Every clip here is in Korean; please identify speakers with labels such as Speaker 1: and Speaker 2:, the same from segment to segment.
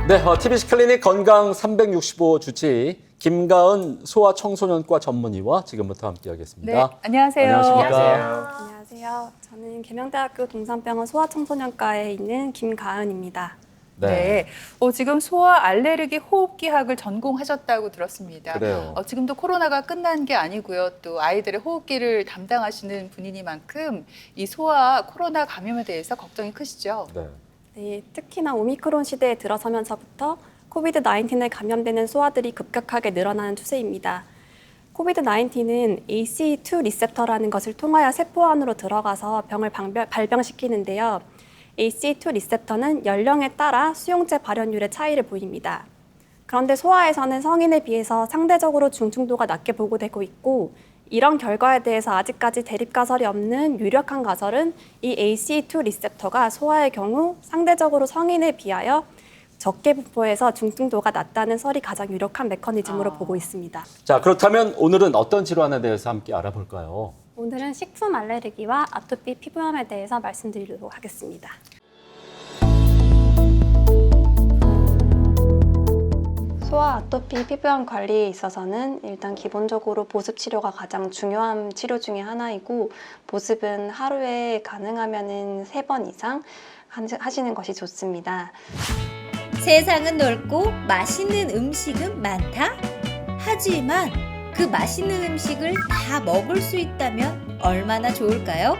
Speaker 1: 네, TBC 클리닉 건강 365 주치 김가은 소아청소년과 전문의와 지금부터 함께하겠습니다.
Speaker 2: 네, 안녕하세요.
Speaker 1: 안녕하십니까?
Speaker 3: 안녕하세요. 저는 계명대학교 동산병원 소아청소년과에 있는 김가은입니다.
Speaker 2: 네. 지금 소아 알레르기 호흡기학을 전공하셨다고 들었습니다.
Speaker 1: 그래요.
Speaker 2: 지금도 코로나가 끝난 게 아니고요. 또 아이들의 호흡기를 담당하시는 분이니만큼 이 소아 코로나 감염에 대해서 걱정이 크시죠?
Speaker 1: 네.
Speaker 3: 네, 특히나 오미크론 시대에 들어서면서부터 코비드-19에 감염되는 소아들이 급격하게 늘어나는 추세입니다. 코비드-19은 ACE2 리셉터라는 것을 통하여 세포 안으로 들어가서 병을 발병시키는데요. ACE2 리셉터는 연령에 따라 수용체 발현율의 차이를 보입니다. 그런데 소아에서는 성인에 비해서 상대적으로 중증도가 낮게 보고되고 있고, 이런 결과에 대해서 아직까지 대립가설이 없는 유력한 가설은 이 ACE2 리셉터가 소아의 경우 상대적으로 성인에 비하여 적게 분포해서 중증도가 낮다는 설이 가장 유력한 메커니즘으로 보고 있습니다.
Speaker 1: 자, 그렇다면 오늘은 어떤 질환에 대해서 함께 알아볼까요?
Speaker 3: 오늘은 식품 알레르기와 아토피 피부염에 대해서 말씀드리도록 하겠습니다. 소아 아토피 피부염 관리에 있어서는 일단 기본적으로 보습 치료가 가장 중요한 치료 중에 하나이고, 보습은 하루에 가능하면은 3번 이상 하시는 것이 좋습니다.
Speaker 4: 세상은 넓고 맛있는 음식은 많다? 하지만 그 맛있는 음식을 다 먹을 수 있다면 얼마나 좋을까요?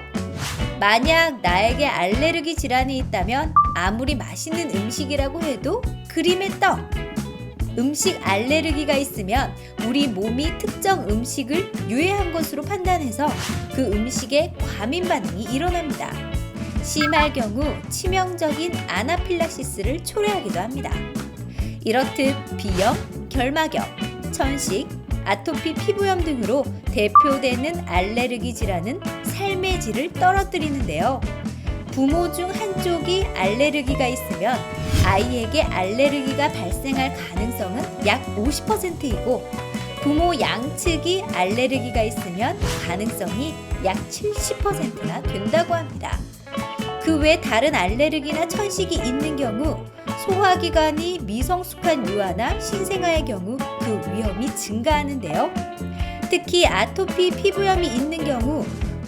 Speaker 4: 만약 나에게 알레르기 질환이 있다면 아무리 맛있는 음식이라고 해도 그림의 떡! 음식 알레르기가 있으면 우리 몸이 특정 음식을 유해한 것으로 판단해서 그 음식에 과민 반응이 일어납니다. 심할 경우 치명적인 아나필락시스를 초래하기도 합니다. 이렇듯 비염, 결막염, 천식, 아토피 피부염 등으로 대표되는 알레르기 질환은 삶의 질을 떨어뜨리는데요. 부모 중 한쪽이 알레르기가 있으면 아이에게 알레르기가 발생할 가능성은 약 50%이고, 부모 양측이 알레르기가 있으면 가능성이 약 70%나 된다고 합니다. 그 외 다른 알레르기나 천식이 있는 경우 소화기관이 미성숙한 유아나 신생아의 경우 그 위험이 증가하는데요. 특히 아토피 피부염이 있는 경우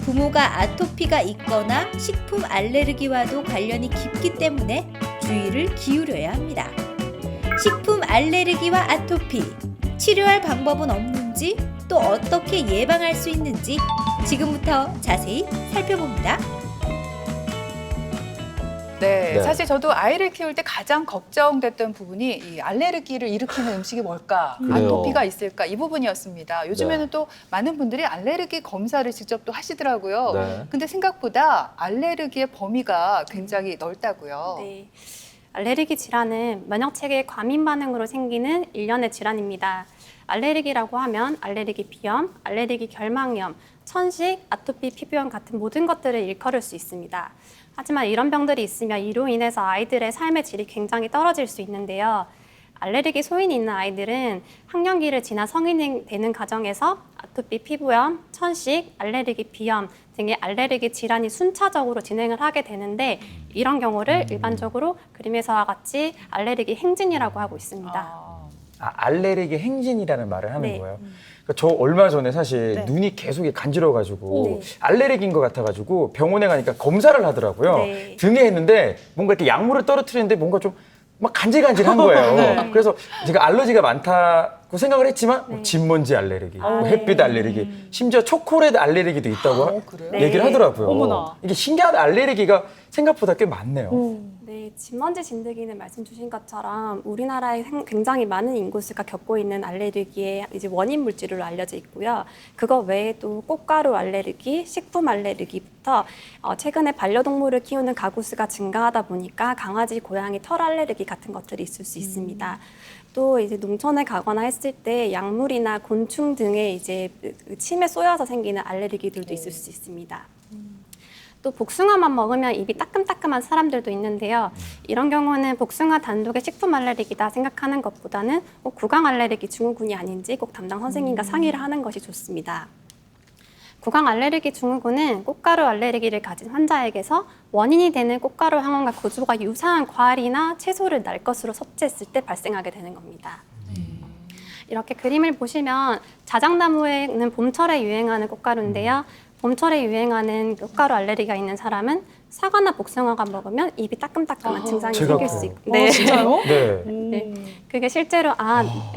Speaker 4: 부모가 아토피가 있거나 식품 알레르기와도 관련이 깊기 때문에 주의를 기울여야 합니다. 식품 알레르기와 아토피, 치료할 방법은 없는지, 또 어떻게 예방할 수 있는지 지금부터 자세히 살펴봅니다.
Speaker 2: 네, 사실 저도 아이를 키울 때 가장 걱정됐던 부분이 이 알레르기를 일으키는 음식이 뭘까,
Speaker 1: 그래요.
Speaker 2: 아토피가 있을까, 이 부분이었습니다. 요즘에는 또 많은 분들이 알레르기 검사를 직접 또 하시더라고요.
Speaker 1: 네.
Speaker 2: 근데 생각보다 알레르기의 범위가 굉장히 넓다고요.
Speaker 3: 네, 알레르기 질환은 면역체계의 과민 반응으로 생기는 일련의 질환입니다. 알레르기라고 하면 알레르기 비염, 알레르기 결막염, 천식, 아토피 피부염 같은 모든 것들을 일컬을 수 있습니다. 하지만 이런 병들이 있으면 이로 인해서 아이들의 삶의 질이 굉장히 떨어질 수 있는데요. 알레르기 소인이 있는 아이들은 학령기를 지나 성인이 되는 과정에서 아토피 피부염, 천식, 알레르기 비염 등의 알레르기 질환이 순차적으로 진행을 하게 되는데, 이런 경우를 일반적으로 그림에서와 같이 알레르기 행진이라고 하고 있습니다.
Speaker 5: 알레르기 행진이라는 말을 하는
Speaker 3: 네.
Speaker 5: 거예요. 그러니까 저 얼마 전에 사실
Speaker 3: 네.
Speaker 5: 눈이 계속 간지러워가지고
Speaker 3: 네.
Speaker 5: 알레르기인 것 같아가지고 병원에 가니까 검사를 하더라고요.
Speaker 3: 네.
Speaker 5: 등에 했는데 뭔가 이렇게 약물을 떨어뜨리는데 뭔가 좀 막 간질간질한 거예요.
Speaker 2: 네.
Speaker 5: 그래서 제가 알러지가 많다고 생각을 했지만
Speaker 3: 네.
Speaker 5: 진먼지 알레르기, 뭐
Speaker 3: 네.
Speaker 5: 햇빛 알레르기, 심지어 초콜릿 알레르기도 있다고
Speaker 2: 그래요?
Speaker 5: 얘기를
Speaker 3: 네.
Speaker 5: 하더라고요.
Speaker 2: 어머나.
Speaker 5: 이게 신기한 알레르기가 생각보다 꽤 많네요.
Speaker 3: 네, 진먼지 진드기는 말씀 주신 것처럼 우리나라에 굉장히 많은 인구수가 겪고 있는 알레르기의 이제 원인 물질로 알려져 있고요. 그거 외에도 꽃가루 알레르기, 식품 알레르기부터 최근에 반려동물을 키우는 가구 수가 증가하다 보니까 강아지, 고양이 털 알레르기 같은 것들이 있을 수 있습니다. 또 이제 농촌에 가거나 했을 때 약물이나 곤충 등의 이제 침에 쏘여서 생기는 알레르기들도 있을 수 있습니다. 또 복숭아만 먹으면 입이 따끔따끔한 사람들도 있는데요. 이런 경우는 복숭아 단독의 식품 알레르기다 생각하는 것보다는 구강 알레르기 증후군이 아닌지 꼭 담당 선생님과 상의를 하는 것이 좋습니다. 구강 알레르기 증후군은 꽃가루 알레르기를 가진 환자에게서 원인이 되는 꽃가루 항원과 구조가 유사한 과일이나 채소를 날 것으로 섭취했을 때 발생하게 되는 겁니다. 이렇게 그림을 보시면 자작나무에는 봄철에 유행하는 꽃가루인데요. 봄철에 유행하는 꽃가루 알레르기가 있는 사람은 사과나 복숭아가 먹으면 입이 따끔따끔한 증상이
Speaker 5: 제가
Speaker 3: 생길 수
Speaker 5: 그래요.
Speaker 3: 있고, 네.
Speaker 2: 진짜요?
Speaker 5: 네.
Speaker 3: 네. 그게 실제로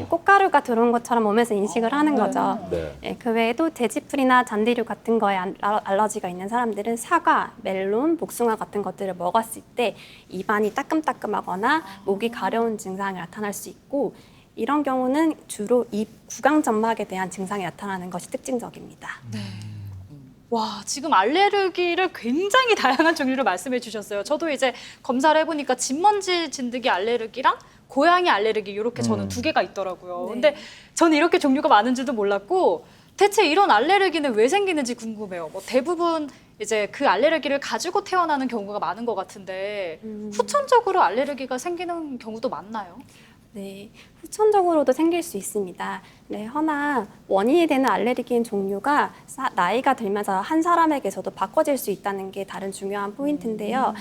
Speaker 3: 꽃가루가 들어온 것처럼 몸에서 인식을 하는 거죠.
Speaker 1: 네.
Speaker 3: 네, 그 외에도 돼지풀이나 잔디류 같은 거에 알러지가 있는 사람들은 사과, 멜론, 복숭아 같은 것들을 먹었을 때 입안이 따끔따끔하거나 목이 가려운 증상이 나타날 수 있고, 이런 경우는 주로 입 구강 점막에 대한 증상이 나타나는 것이 특징적입니다.
Speaker 6: 와, 지금 알레르기를 굉장히 다양한 종류로 말씀해 주셨어요. 저도 이제 검사를 해보니까 진먼지 진드기 알레르기랑 고양이 알레르기 이렇게 저는 두 개가 있더라고요.
Speaker 3: 네.
Speaker 6: 근데 저는 이렇게 종류가 많은지도 몰랐고 대체 이런 알레르기는 왜 생기는지 궁금해요. 뭐 대부분 이제 그 알레르기를 가지고 태어나는 경우가 많은 것 같은데 후천적으로 알레르기가 생기는 경우도 많나요?
Speaker 3: 네, 후천적으로도 생길 수 있습니다. 네, 허나 원인이 되는 알레르기인 종류가 나이가 들면서 한 사람에게서도 바꿔질 수 있다는 게 다른 중요한 포인트인데요.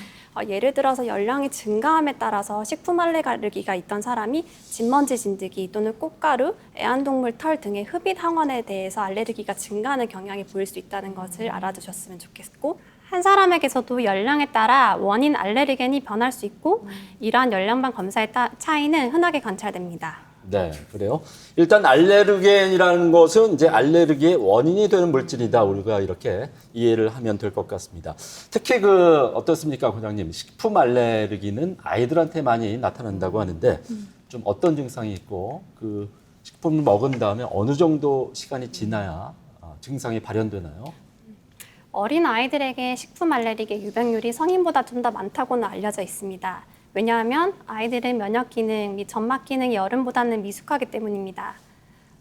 Speaker 3: 예를 들어서 연령이 증가함에 따라서 식품 알레르기가 있던 사람이 진먼지 진드기 또는 꽃가루, 애완동물 털 등의 흡입 항원에 대해서 알레르기가 증가하는 경향이 보일 수 있다는 것을 알아두셨으면 좋겠고, 한 사람에게서도 연령에 따라 원인 알레르겐이 변할 수 있고 이러한 연령별 검사의 차이는 흔하게 관찰됩니다.
Speaker 1: 네, 그래요. 일단 알레르겐이라는 것은 이제 알레르기의 원인이 되는 물질이다. 우리가 이렇게 이해를 하면 될 것 같습니다. 특히 어떻습니까, 원장님? 식품 알레르기는 아이들한테 많이 나타난다고 하는데 좀 어떤 증상이 있고 그 식품을 먹은 다음에 어느 정도 시간이 지나야 증상이 발현되나요?
Speaker 3: 어린 아이들에게 식품 알레르기 유병률이 성인보다 좀 더 많다고는 알려져 있습니다. 왜냐하면 아이들의 면역 기능 및 점막 기능이 어른보다는 미숙하기 때문입니다.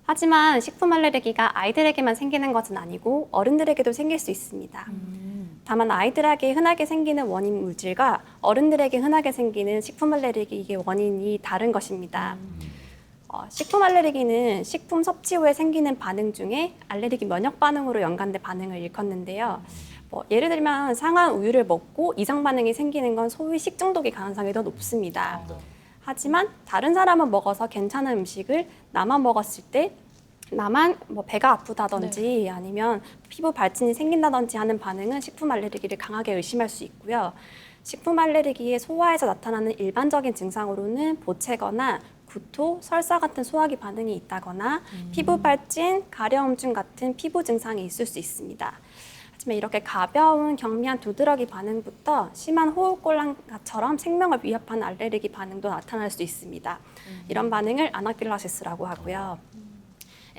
Speaker 3: 하지만 식품 알레르기가 아이들에게만 생기는 것은 아니고 어른들에게도 생길 수 있습니다. 다만 아이들에게 흔하게 생기는 원인 물질과 어른들에게 흔하게 생기는 식품 알레르기의 원인이 다른 것입니다. 식품 알레르기는 식품 섭취 후에 생기는 반응 중에 알레르기 면역 반응으로 연관된 반응을 일컫는데요. 예를 들면 상한 우유를 먹고 이상 반응이 생기는 건 소위 식중독의 가능성이 더 높습니다. 하지만 다른 사람은 먹어서 괜찮은 음식을 나만 먹었을 때 나만 배가 아프다든지 아니면 피부 발진이 생긴다든지 하는 반응은 식품 알레르기를 강하게 의심할 수 있고요. 식품 알레르기의 소화에서 나타나는 일반적인 증상으로는 보채거나 구토, 설사 같은 소화기 반응이 있다거나 피부 발진, 가려움증 같은 피부 증상이 있을 수 있습니다. 하지만 이렇게 가벼운 경미한 두드러기 반응부터 심한 호흡곤란처럼 생명을 위협하는 알레르기 반응도 나타날 수 있습니다. 이런 반응을 아나필라시스라고 하고요.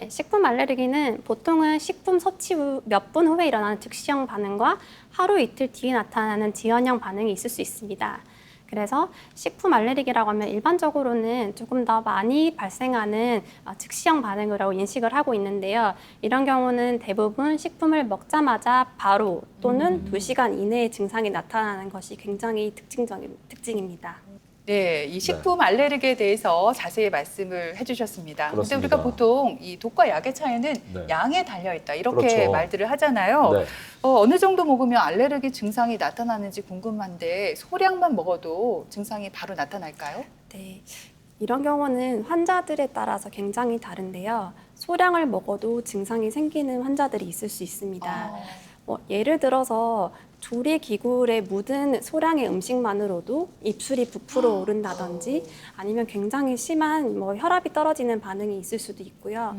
Speaker 3: 식품 알레르기는 보통은 식품 섭취 후 몇 분 후에 일어나는 즉시형 반응과 하루 이틀 뒤에 나타나는 지연형 반응이 있을 수 있습니다. 그래서 식품 알레르기라고 하면 일반적으로는 조금 더 많이 발생하는 즉시형 반응이라고 인식을 하고 있는데요. 이런 경우는 대부분 식품을 먹자마자 바로 또는 2시간 이내에 증상이 나타나는 것이 굉장히 특징입니다.
Speaker 2: 네, 이 식품 알레르기에 대해서 자세히 말씀을 해주셨습니다. 근데
Speaker 1: 그렇습니다.
Speaker 2: 우리가 보통 이 독과 약의 차이는
Speaker 1: 네.
Speaker 2: 양에 달려 있다 이렇게
Speaker 1: 그렇죠.
Speaker 2: 말들을 하잖아요.
Speaker 1: 네.
Speaker 2: 어느 정도 먹으면 알레르기 증상이 나타나는지 궁금한데 소량만 먹어도 증상이 바로 나타날까요?
Speaker 3: 네, 이런 경우는 환자들에 따라서 굉장히 다른데요. 소량을 먹어도 증상이 생기는 환자들이 있을 수 있습니다. 예를 들어서 조리기구에 묻은 소량의 음식만으로도 입술이 부풀어 오른다든지 아니면 굉장히 심한 혈압이 떨어지는 반응이 있을 수도 있고요.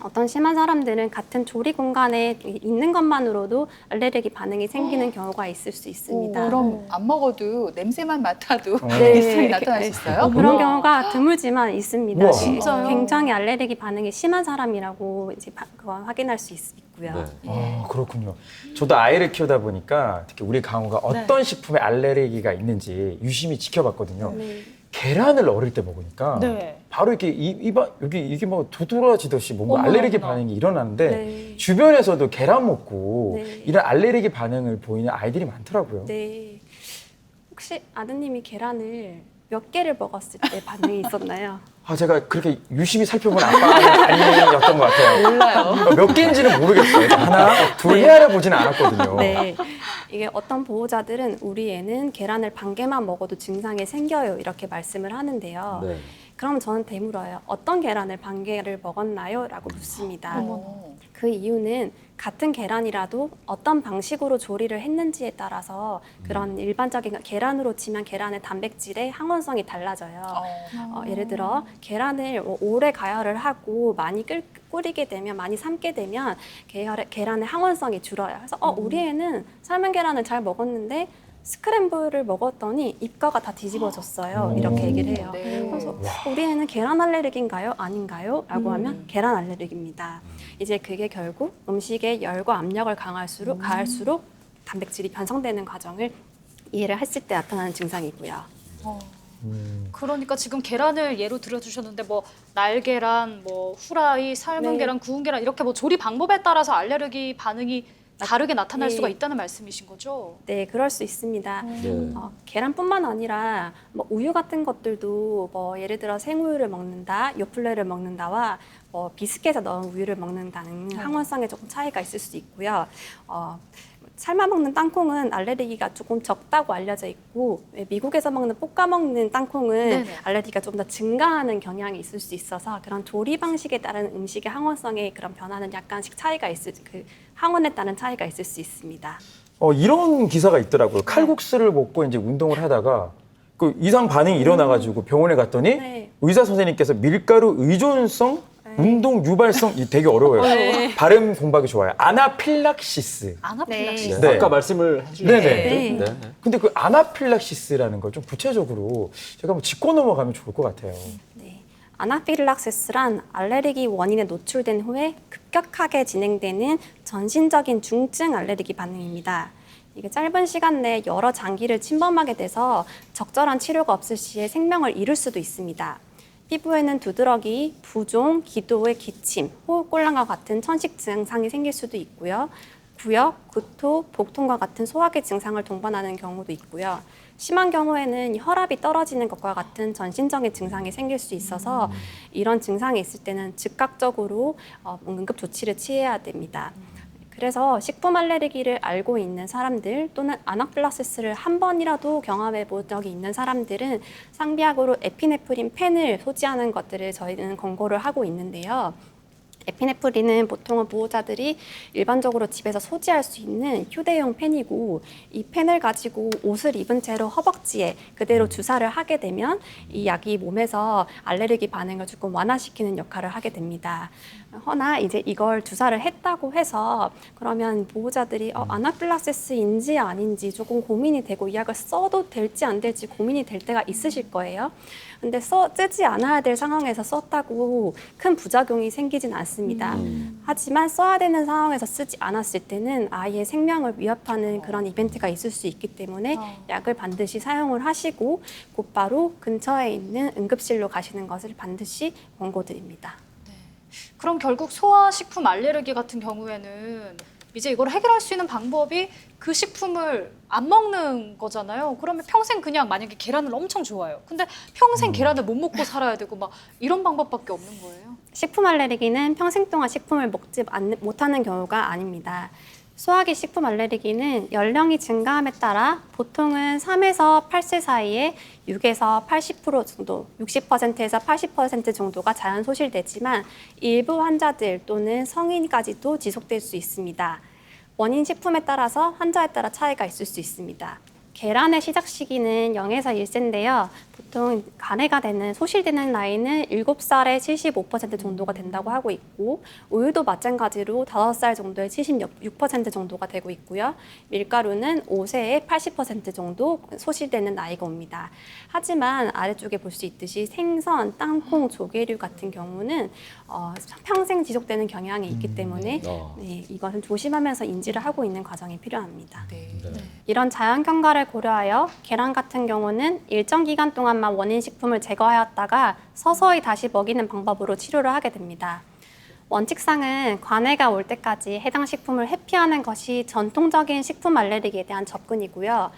Speaker 3: 어떤 심한 사람들은 같은 조리 공간에 있는 것만으로도 알레르기 반응이 생기는 경우가 있을 수 있습니다.
Speaker 2: 그럼 안 먹어도 냄새만 맡아도
Speaker 3: 네.
Speaker 2: 증상이 나타날 수 있어요?
Speaker 3: 그런 경우가 드물지만 있습니다.
Speaker 5: 우와.
Speaker 6: 진짜요?
Speaker 3: 굉장히 알레르기 반응이 심한 사람이라고 이제 그거 확인할 수 있고요.
Speaker 1: 네.
Speaker 5: 그렇군요. 저도 아이를 키우다 보니까 특히 우리 강호가 어떤 식품에 알레르기가 있는지 유심히 지켜봤거든요.
Speaker 3: 네.
Speaker 5: 계란을 어릴 때 먹으니까
Speaker 6: 네.
Speaker 5: 바로 이렇게 입안 여기 이게 막 두드러지듯이 뭔가
Speaker 6: 어머나,
Speaker 5: 알레르기
Speaker 6: 어머나.
Speaker 5: 반응이 일어나는데
Speaker 3: 네.
Speaker 5: 주변에서도 계란 먹고
Speaker 3: 네.
Speaker 5: 이런 알레르기 반응을 보이는 아이들이 많더라고요.
Speaker 3: 네. 혹시 아드님이 계란을 몇 개를 먹었을 때 반응이 있었나요?
Speaker 5: 아, 제가 그렇게 유심히 살펴본 아빠는 아니었던 것 같아요.
Speaker 2: 몰라요.
Speaker 5: 몇 개인지는 모르겠어요. 하나, 둘 헤아려 보지는 않았거든요.
Speaker 3: 네. 이게 어떤 보호자들은 우리 애는 계란을 반 개만 먹어도 증상이 생겨요. 이렇게 말씀을 하는데요.
Speaker 1: 네.
Speaker 3: 그럼 저는 되물어요. 어떤 계란을 반 개를 먹었나요? 라고 묻습니다.
Speaker 2: 어머.
Speaker 3: 그 이유는 같은 계란이라도 어떤 방식으로 조리를 했는지에 따라서 그런 일반적인 계란으로 치면 계란의 단백질의 항원성이 달라져요. 예를 들어 계란을 오래 가열을 하고 많이 끓이게 되면 많이 삶게 되면 계란의 항원성이 줄어요. 그래서 우리 애는 삶은 계란을 잘 먹었는데 스크램블을 먹었더니 입가가 다 뒤집어졌어요. 이렇게 얘기를 해요.
Speaker 2: 네.
Speaker 3: 그래서 우리 애는 계란 알레르기인가요? 아닌가요? 라고 하면 계란 알레르기입니다. 이제 그게 결국 음식의 열과 압력을 가할수록 단백질이 변성되는 과정을 이해를 했을 때 나타나는 증상이고요.
Speaker 6: 그러니까 지금 계란을 예로 들어주셨는데 뭐 날계란, 뭐 후라이, 삶은
Speaker 3: 네.
Speaker 6: 계란, 구운 계란 이렇게 뭐 조리 방법에 따라서 알레르기 반응이 다르게 나타날
Speaker 3: 네.
Speaker 6: 수가 있다는 말씀이신 거죠?
Speaker 3: 네, 그럴 수 있습니다.
Speaker 1: 네.
Speaker 3: 계란뿐만 아니라 뭐 우유 같은 것들도 뭐 예를 들어 생우유를 먹는다, 요플레를 먹는다와 비스켓에 넣은 우유를 먹는다는 항원성에 조금 차이가 있을 수 있고요. 삶아 먹는 땅콩은 알레르기가 조금 적다고 알려져 있고 미국에서 먹는 볶아 먹는 땅콩은
Speaker 6: 네네.
Speaker 3: 알레르기가 좀 더 증가하는 경향이 있을 수 있어서 그런 조리 방식에 따른 음식의 항원성에 그런 변화는 약간씩 차이가 항원에 따른 차이가 있을 수 있습니다.
Speaker 5: 이런 기사가 있더라고요. 칼국수를 먹고 이제 운동을 하다가 그 이상 반응이 일어나가지고 병원에 갔더니
Speaker 3: 네.
Speaker 5: 의사 선생님께서 밀가루 의존성, 운동 유발성, 이 되게 어려워요. 발음 공부하기 좋아요. 아나필락시스.
Speaker 6: 아나필락시스.
Speaker 5: 네.
Speaker 1: 아까 말씀을 해주셨죠.
Speaker 5: 네네.
Speaker 3: 네.
Speaker 5: 근데 그 아나필락시스라는 걸 좀 구체적으로 제가 한번 짚고 넘어가면 좋을 것 같아요.
Speaker 3: 네. 아나필락시스란 알레르기 원인에 노출된 후에 급격하게 진행되는 전신적인 중증 알레르기 반응입니다. 이게 짧은 시간 내에 여러 장기를 침범하게 돼서 적절한 치료가 없을 시에 생명을 잃을 수도 있습니다. 피부에는 두드러기, 부종, 기도의 기침, 호흡곤란과 같은 천식 증상이 생길 수도 있고요. 구역, 구토, 복통과 같은 소화기 증상을 동반하는 경우도 있고요. 심한 경우에는 혈압이 떨어지는 것과 같은 전신적인 증상이 생길 수 있어서 이런 증상이 있을 때는 즉각적으로 응급 조치를 취해야 됩니다. 그래서 식품 알레르기를 알고 있는 사람들 또는 아나필락시스를 한 번이라도 경험해 본 적이 있는 사람들은 상비약으로 에피네프린 펜을 소지하는 것들을 저희는 권고를 하고 있는데요. 에피네프린은 보통은 보호자들이 일반적으로 집에서 소지할 수 있는 휴대용 펜이고 이 펜을 가지고 옷을 입은 채로 허벅지에 그대로 주사를 하게 되면 이 약이 몸에서 알레르기 반응을 조금 완화시키는 역할을 하게 됩니다. 허나 이제 이걸 주사를 했다고 해서 그러면 보호자들이 아나필락시스인지 아닌지 조금 고민이 되고 이 약을 써도 될지 안 될지 고민이 될 때가 있으실 거예요. 근데 쓰지 않아야 될 상황에서 썼다고 큰 부작용이 생기진 않습니다. 하지만 써야 되는 상황에서 쓰지 않았을 때는 아이의 생명을 위협하는 그런 이벤트가 있을 수 있기 때문에 약을 반드시 사용을 하시고 곧바로 근처에 있는 응급실로 가시는 것을 반드시 권고드립니다.
Speaker 6: 그럼 결국 소화식품 알레르기 같은 경우에는 이제 이걸 해결할 수 있는 방법이 그 식품을 안 먹는 거잖아요. 그러면 평생 그냥 만약에 계란을 엄청 좋아해요. 근데 평생 계란을 못 먹고 살아야 되고 막 이런 방법밖에 없는 거예요.
Speaker 3: 식품 알레르기는 평생 동안 식품을 먹지 못하는 경우가 아닙니다. 소화기 식품 알레르기는 연령이 증가함에 따라 보통은 3에서 8세 사이에 6에서 80% 정도, 60%에서 80% 정도가 자연 소실되지만 일부 환자들 또는 성인까지도 지속될 수 있습니다. 원인 식품에 따라서 환자에 따라 차이가 있을 수 있습니다. 계란의 시작 시기는 0에서 1세인데요. 보통 간해가 되는 소실되는 나이는 7살에 75% 정도가 된다고 하고 있고 우유도 마찬가지로 5살 정도에 76% 정도가 되고 있고요. 밀가루는 5세에 80% 정도 소실되는 나이가 옵니다. 하지만 아래쪽에 볼 수 있듯이 생선, 땅콩, 조개류 같은 경우는 평생 지속되는 경향이 있기 때문에 네, 이것은 조심하면서 인지를 하고 있는 과정이 필요합니다. 이런 자연 경과를 고려하여 계란 같은 경우는 일정 기간 동안만 원인 식품을 제거하였다가 서서히 다시 먹이는 방법으로 치료를 하게 됩니다. 원칙상은 관해가 올 때까지 해당 식품을 회피하는 것이 전통적인 식품 알레르기에 대한 접근이고요.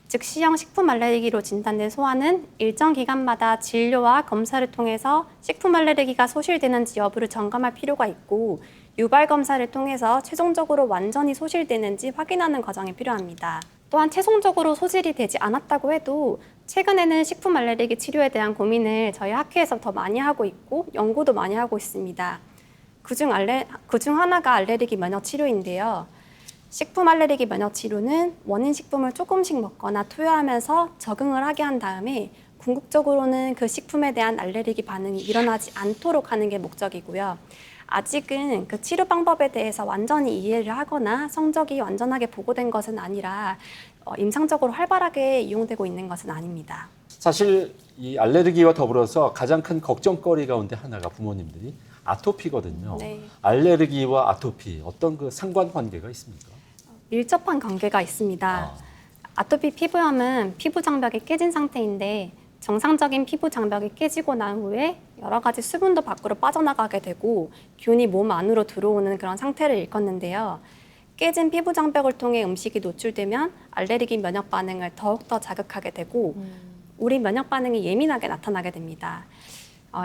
Speaker 3: 즉시형 식품 알레르기로 진단된 소아는 일정 기간마다 진료와 검사를 통해서 식품 알레르기가 소실되는지 여부를 점검할 필요가 있고 유발 검사를 통해서 최종적으로 완전히 소실되는지 확인하는 과정이 필요합니다. 또한 최종적으로 소실이 되지 않았다고 해도 최근에는 식품 알레르기 치료에 대한 고민을 저희 학회에서 더 많이 하고 있고 연구도 많이 하고 있습니다. 그중 하나가 알레르기 면역 치료인데요. 식품 알레르기 면역 치료는 원인 식품을 조금씩 먹거나 투여하면서 적응을 하게 한 다음에 궁극적으로는 그 식품에 대한 알레르기 반응이 일어나지 않도록 하는 게 목적이고요. 아직은 그 치료 방법에 대해서 완전히 이해를 하거나 성적이 완전하게 보고된 것은 아니라 임상적으로 활발하게 이용되고 있는 것은 아닙니다.
Speaker 1: 사실 이 알레르기와 더불어서 가장 큰 걱정거리 가운데 하나가 부모님들이 아토피거든요.
Speaker 3: 네.
Speaker 1: 알레르기와 아토피 어떤 그 상관관계가 있습니까?
Speaker 3: 밀접한 관계가 있습니다. 아토피 피부염은 피부 장벽이 깨진 상태인데 정상적인 피부 장벽이 깨지고 난 후에 여러 가지 수분도 밖으로 빠져나가게 되고 균이 몸 안으로 들어오는 그런 상태를 일컫는데요. 깨진 피부 장벽을 통해 음식이 노출되면 알레르기 면역 반응을 더욱더 자극하게 되고 우리 면역 반응이 예민하게 나타나게 됩니다.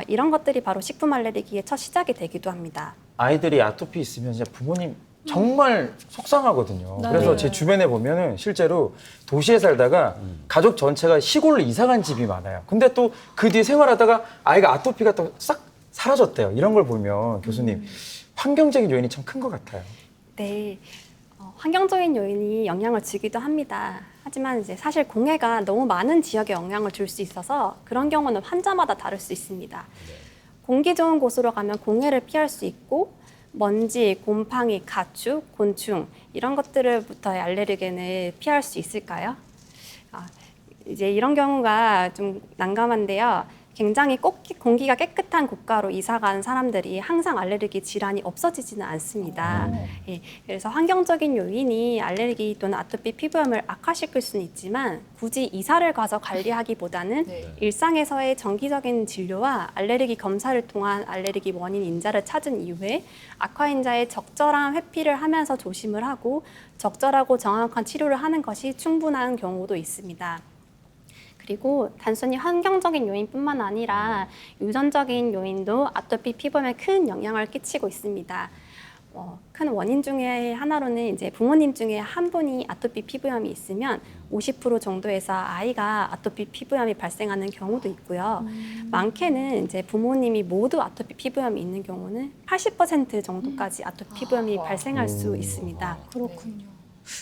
Speaker 3: 이런 것들이 바로 식품 알레르기의 첫 시작이 되기도 합니다.
Speaker 5: 아이들이 아토피 있으면 진짜 부모님 정말 속상하거든요.
Speaker 6: 네.
Speaker 5: 그래서 제 주변에 보면은 실제로 도시에 살다가 가족 전체가 시골로 이사 간 집이 많아요. 근데 또 그 뒤에 생활하다가 아이가 아토피가 또 싹 사라졌대요. 이런 걸 보면 교수님 환경적인 요인이 참 큰 것 같아요.
Speaker 3: 네, 환경적인 요인이 영향을 주기도 합니다. 하지만 이제 사실 공해가 너무 많은 지역에 영향을 줄 수 있어서 그런 경우는 환자마다 다를 수 있습니다. 공기 좋은 곳으로 가면 공해를 피할 수 있고 먼지, 곰팡이, 가축, 곤충 이런 것들로부터의 알레르겐을 피할 수 있을까요? 이제 이런 경우가 좀 난감한데요. 굉장히 공기가 깨끗한 국가로 이사 간 사람들이 항상 알레르기 질환이 없어지지는 않습니다. 예, 그래서 환경적인 요인이 알레르기 또는 아토피 피부염을 악화시킬 수는 있지만 굳이 이사를 가서 관리하기보다는
Speaker 2: 네.
Speaker 3: 일상에서의 정기적인 진료와 알레르기 검사를 통한 알레르기 원인 인자를 찾은 이후에 악화 인자의 적절한 회피를 하면서 조심을 하고 적절하고 정확한 치료를 하는 것이 충분한 경우도 있습니다. 그리고 단순히 환경적인 요인뿐만 아니라 유전적인 요인도 아토피 피부염에 큰 영향을 끼치고 있습니다. 큰 원인 중에 하나로는 이제 부모님 중에 한 분이 아토피 피부염이 있으면 50% 정도에서 아이가 아토피 피부염이 발생하는 경우도 있고요. 많게는 이제 부모님이 모두 아토피 피부염이 있는 경우는 80% 정도까지 아토피 피부염이 발생할 수 있습니다.
Speaker 6: 그렇군요.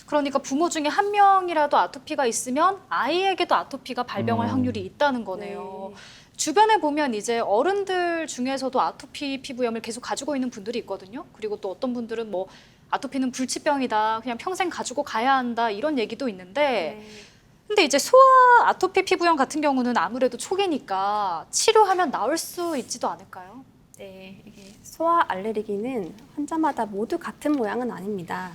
Speaker 6: 그러니까 부모 중에 한 명이라도 아토피가 있으면 아이에게도 아토피가 발병할 확률이 있다는 거네요. 주변에 보면 이제 어른들 중에서도 아토피 피부염을 계속 가지고 있는 분들이 있거든요. 그리고 또 어떤 분들은 뭐 아토피는 불치병이다, 그냥 평생 가지고 가야 한다 이런 얘기도 있는데 근데 이제 소아 아토피 피부염 같은 경우는 아무래도 초기니까 치료하면 나을 수 있지도 않을까요?
Speaker 3: 네, 이게 소아 알레르기는 환자마다 모두 같은 모양은 아닙니다.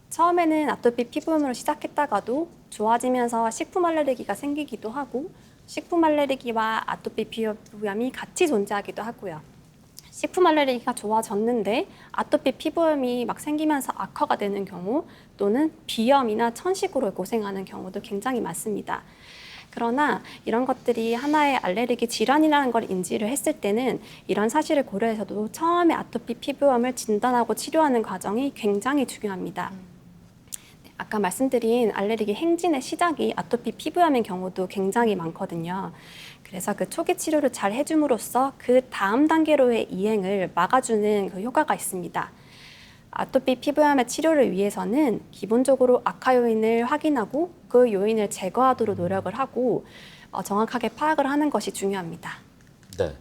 Speaker 3: 처음에는 아토피 피부염으로 시작했다가도 좋아지면서 식품 알레르기가 생기기도 하고 식품 알레르기와 아토피 피부염이 같이 존재하기도 하고요. 식품 알레르기가 좋아졌는데 아토피 피부염이 막 생기면서 악화가 되는 경우 또는 비염이나 천식으로 고생하는 경우도 굉장히 많습니다. 그러나 이런 것들이 하나의 알레르기 질환이라는 걸 인지를 했을 때는 이런 사실을 고려해서도 처음에 아토피 피부염을 진단하고 치료하는 과정이 굉장히 중요합니다. 아까 말씀드린 알레르기 행진의 시작이 아토피 피부염인 경우도 굉장히 많거든요. 그래서 그 초기 치료를 잘 해줌으로써 그 다음 단계로의 이행을 막아주는 그 효과가 있습니다. 아토피 피부염의 치료를 위해서는 기본적으로 악화 요인을 확인하고 그 요인을 제거하도록 노력을 하고 정확하게 파악을 하는 것이 중요합니다.
Speaker 1: 네.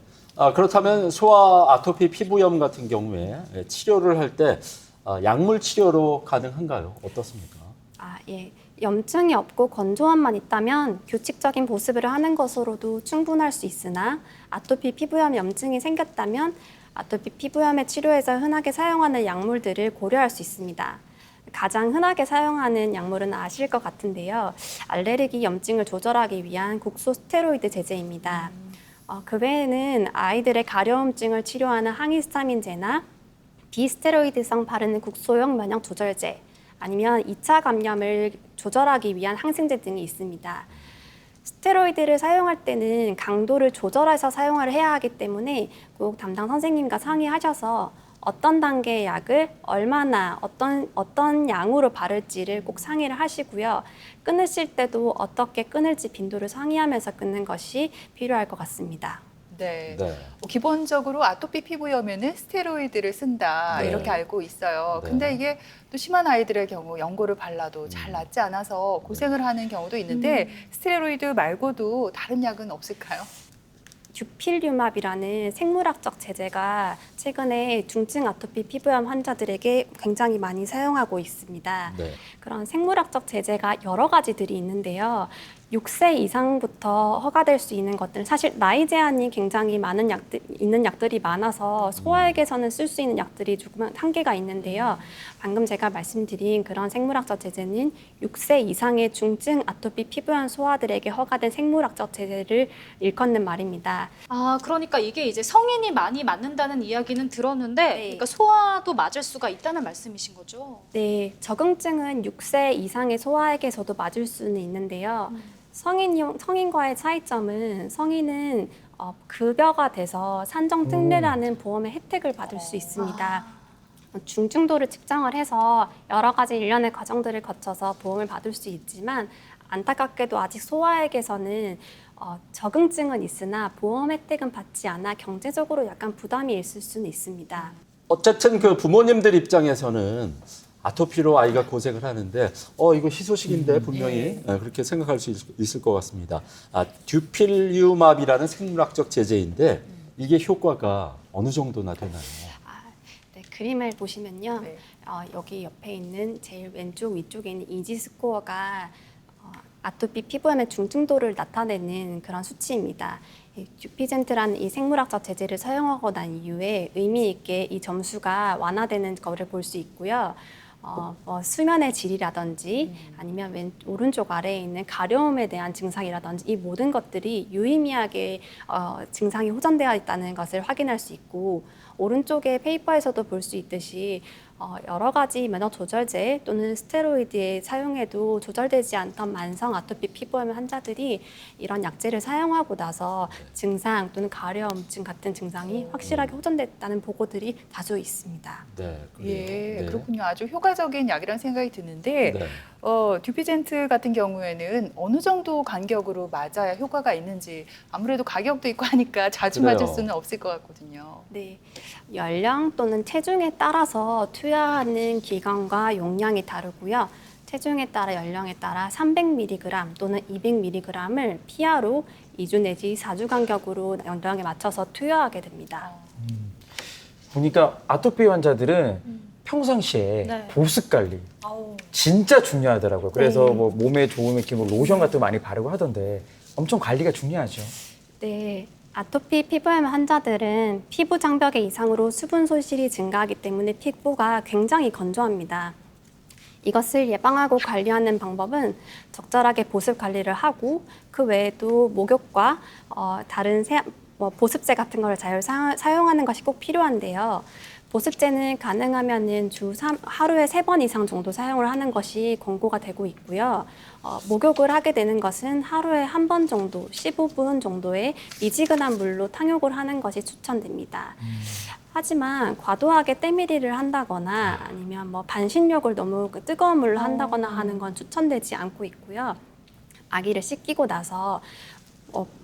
Speaker 1: 그렇다면 소아 아토피 피부염 같은 경우에 치료를 할 때 약물 치료로 가능한가요? 어떻습니까?
Speaker 3: 예. 염증이 없고 건조함만 있다면 규칙적인 보습을 하는 것으로도 충분할 수 있으나 아토피 피부염 염증이 생겼다면 아토피 피부염의 치료에서 흔하게 사용하는 약물들을 고려할 수 있습니다. 가장 흔하게 사용하는 약물은 아실 것 같은데요. 알레르기 염증을 조절하기 위한 국소 스테로이드 제제입니다. 그 외에는 아이들의 가려움증을 치료하는 항히스타민제나 비스테로이드성 바르는 국소용 면역 조절제, 아니면 2차 감염을 조절하기 위한 항생제 등이 있습니다. 스테로이드를 사용할 때는 강도를 조절해서 사용을 해야 하기 때문에 꼭 담당 선생님과 상의하셔서 어떤 단계의 약을 얼마나 어떤 양으로 바를지를 꼭 상의를 하시고요. 끊으실 때도 어떻게 끊을지 빈도를 상의하면서 끊는 것이 필요할 것 같습니다.
Speaker 2: 네.
Speaker 1: 네.
Speaker 2: 기본적으로 아토피 피부염에는 스테로이드를 쓴다
Speaker 1: 네.
Speaker 2: 이렇게 알고 있어요.
Speaker 1: 네.
Speaker 2: 근데 이게 또 심한 아이들의 경우 연고를 발라도 잘 낫지 않아서 고생을 하는 경우도 있는데 스테로이드 말고도 다른 약은 없을까요?
Speaker 3: 듀필류맙이라는 생물학적 제제가 최근에 중증 아토피 피부염 환자들에게 굉장히 많이 사용하고 있습니다.
Speaker 1: 네.
Speaker 3: 그런 생물학적 제제가 여러 가지들이 있는데요. 6세 이상부터 허가될 수 있는 것들은 사실 나이 제한이 굉장히 많은 있는 약들이 많아서 소아에게서는 쓸 수 있는 약들이 조금 한계가 있는데요. 방금 제가 말씀드린 그런 생물학적 제제는 6세 이상의 중증 아토피 피부염 소아들에게 허가된 생물학적 제제를 일컫는 말입니다.
Speaker 6: 아, 그러니까 이게 이제 성인이 많이 맞는다는 이야기는 들었는데,
Speaker 3: 네.
Speaker 6: 그러니까 소아도 맞을 수가 있다는 말씀이신 거죠?
Speaker 3: 네, 적응증은 6세 이상의 소아에게서도 맞을 수는 있는데요. 성인과의 차이점은 성인은 급여가 돼서 산정특례라는 보험의 혜택을 받을 수 있습니다. 중증도를 측정을 해서 여러 가지 일련의 과정들을 거쳐서 보험을 받을 수 있지만 안타깝게도 아직 소아에게서는 적응증은 있으나 보험 혜택은 받지 않아 경제적으로 약간 부담이 있을 수는 있습니다.
Speaker 1: 어쨌든 그 부모님들 입장에서는 아토피로 아이가 고생을 하는데 이거 희소식인데 분명히 그렇게 생각할 수 있을 것 같습니다. 듀필류맙이라는 생물학적 제제인데 이게 효과가 어느 정도나 되나요?
Speaker 3: 네, 그림을 보시면요.
Speaker 2: 네.
Speaker 3: 여기 옆에 있는 제일 왼쪽 위쪽에 있는 이지 스코어가 아토피 피부염의 중증도를 나타내는 그런 수치입니다. 이 듀피젠트라는 이 생물학적 제제를 사용하고 난 이후에 의미 있게 이 점수가 완화되는 것을 볼 수 있고요. 수면의 질이라든지 아니면 오른쪽 아래에 있는 가려움에 대한 증상이라든지 이 모든 것들이 유의미하게 증상이 호전되어 있다는 것을 확인할 수 있고 오른쪽의 페이퍼에서도 볼 수 있듯이 여러 가지 면역 조절제 또는 스테로이드의 사용에도 조절되지 않던 만성 아토피 피부염 환자들이 이런 약제를 사용하고 나서 증상 또는 가려움증 같은 증상이 확실하게 호전됐다는 보고들이 자주 있습니다.
Speaker 1: 네.
Speaker 2: 예,
Speaker 1: 네.
Speaker 2: 그렇군요. 아주 효과적인 약이라는 생각이 드는데
Speaker 1: 네.
Speaker 2: 듀피젠트 같은 경우에는 어느 정도 간격으로 맞아야 효과가 있는지 아무래도 가격도 있고 하니까 자주
Speaker 1: 그래요.
Speaker 2: 맞을 수는 없을 것 같거든요.
Speaker 3: 네, 연령 또는 체중에 따라서 투여하는 기간과 용량이 다르고요. 체중에 따라 연령에 따라 300mg 또는 200mg을 피하로 2주 내지 4주 간격으로 연령에 맞춰서 투여하게 됩니다.
Speaker 5: 보니까 아토피 환자들은 평상시에
Speaker 6: 네.
Speaker 5: 보습 관리
Speaker 6: 아우.
Speaker 5: 진짜 중요하더라고요. 그래서
Speaker 3: 네.
Speaker 5: 뭐 몸에 좋으면 이렇게 뭐 로션 같은 거 많이 바르고 하던데 엄청 관리가 중요하죠.
Speaker 3: 네, 아토피 피부염 환자들은 피부 장벽의 이상으로 수분 손실이 증가하기 때문에 피부가 굉장히 건조합니다. 이것을 예방하고 관리하는 방법은 적절하게 보습 관리를 하고 그 외에도 목욕과 다른 보습제 같은 걸 잘 사용하는 것이 꼭 필요한데요. 보습제는 가능하면은 하루에 3번 이상 정도 사용을 하는 것이 권고가 되고 있고요. 목욕을 하게 되는 것은 하루에 1번 정도, 15분 정도의 미지근한 물로 탕욕을 하는 것이 추천됩니다. 하지만 과도하게 때밀이를 한다거나 아니면 반신욕을 너무 뜨거운 물로 한다거나 하는 건 추천되지 않고 있고요. 아기를 씻기고 나서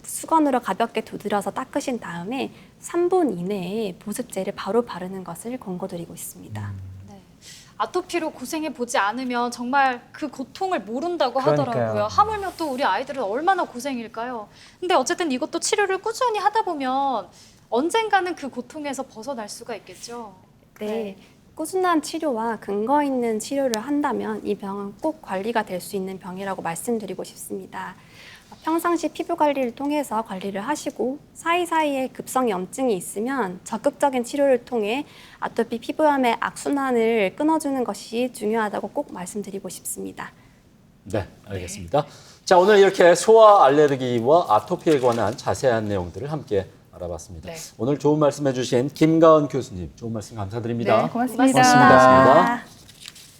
Speaker 3: 수건으로 가볍게 두드려서 닦으신 다음에 3분 이내에 보습제를 바로 바르는 것을 권고드리고 있습니다.
Speaker 6: 네. 아토피로 고생해 보지 않으면 정말 그 고통을 모른다고
Speaker 5: 그러니까요.
Speaker 6: 하더라고요. 하물며 또 우리 아이들은 얼마나 고생일까요? 근데 어쨌든 이것도 치료를 꾸준히 하다 보면 언젠가는 그 고통에서 벗어날 수가 있겠죠.
Speaker 3: 네. 꾸준한 치료와 근거 있는 치료를 한다면 이 병은 꼭 관리가 될 수 있는 병이라고 말씀드리고 싶습니다. 평상시 피부 관리를 통해서 관리를 하시고 사이사이에 급성 염증이 있으면 적극적인 치료를 통해 아토피 피부염의 악순환을 끊어주는 것이 중요하다고 꼭 말씀드리고 싶습니다.
Speaker 1: 네, 알겠습니다. 자, 오늘 이렇게 소아 알레르기와 아토피에 관한 자세한 내용들을 함께 알아봤습니다.
Speaker 2: 네.
Speaker 1: 오늘 좋은 말씀 해주신 김가은 교수님, 좋은 말씀 감사드립니다.
Speaker 2: 네, 고맙습니다.
Speaker 1: 고맙습니다.